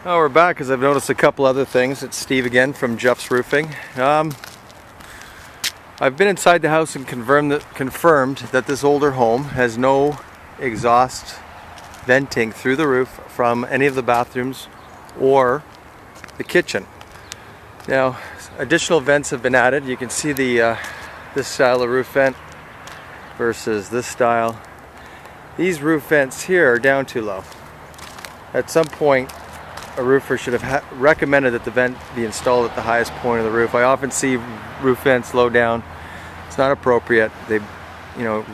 Oh, we're back because I've noticed a couple other things. It's Steve again from Jeff's Roofing. I've been inside the house and confirmed that this older home has no exhaust venting through the roof from any of the bathrooms or the kitchen. Now, additional vents have been added. You can see the this style of roof vent versus this style. These roof vents here are down too low. At some point, a roofer should have recommended that the vent be installed at the highest point of the roof. I often see roof vents low down. It's not appropriate. They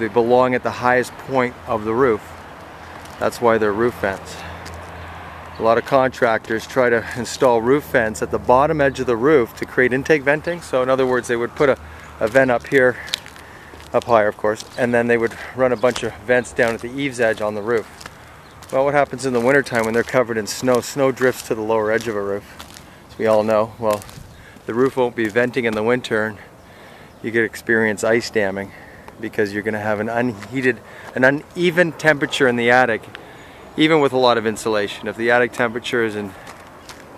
belong at the highest point of the roof. That's why they're roof vents. A lot of contractors try to install roof vents at the bottom edge of the roof to create intake venting. So in other words, they would put a vent up here, up higher of course, and then they would run a bunch of vents down at the eaves edge on the roof. Well, what happens in the wintertime when they're covered in snow? Snow drifts to the lower edge of a roof, as we all know. Well, the roof won't be venting in the winter, and you could experience ice damming because you're going to have an uneven temperature in the attic, even with a lot of insulation. If the attic temperature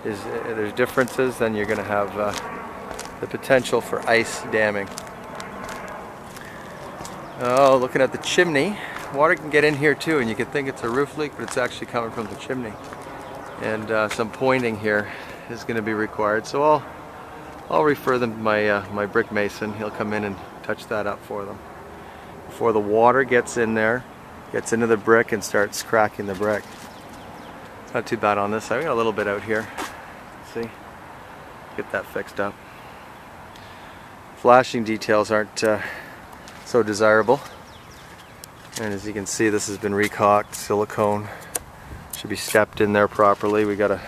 there's differences, then you're going to have the potential for ice damming. Oh, looking at the chimney. Water can get in here too, and you can think it's a roof leak, but it's actually coming from the chimney. And some pointing here is going to be required. So I'll refer them to my brick mason. He'll come in and touch that up for them before the water gets in there, gets into the brick and starts cracking the brick. It's not too bad on this side. We got a little bit out here. See, get that fixed up. Flashing details aren't so desirable. And as you can see, this has been recaulked, silicone. Should be stepped in there properly. We got a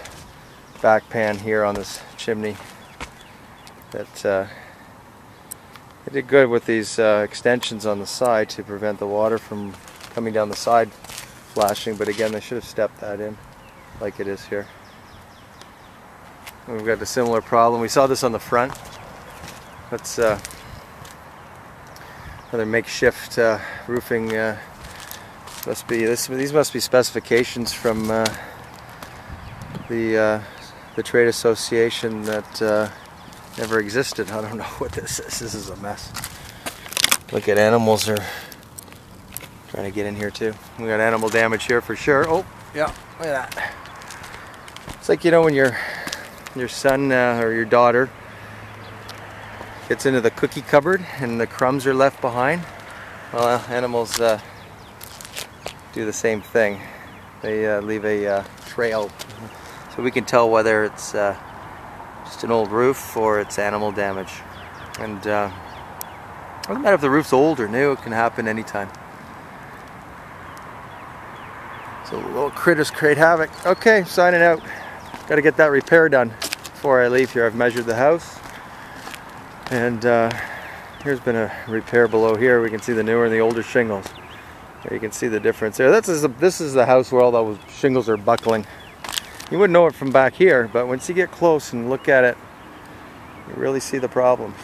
back pan here on this chimney that I did good with these extensions on the side to prevent the water from coming down the side flashing, but again, they should have stepped that in like it is here. And we've got a similar problem. We saw this on the front. That's another makeshift roofing. These must be specifications from the trade association that never existed. I don't know what this is. This is a mess. Look at animals are trying to get in here too. We got animal damage here for sure. Oh yeah, look at that. It's like, you know, when your son or your daughter gets into the cookie cupboard and the crumbs are left behind. Well, animals do the same thing. They leave a trail, so we can tell whether it's just an old roof or it's animal damage. And it doesn't matter if the roof's old or new, it can happen anytime. So little critters create havoc. Okay, signing out. Got to get that repair done before I leave here. I've measured the house. And here's been a repair below here. We can see the newer and the older shingles. There you can see the difference there. This is the house where all those shingles are buckling. You wouldn't know it from back here, but once you get close and look at it, you really see the problems.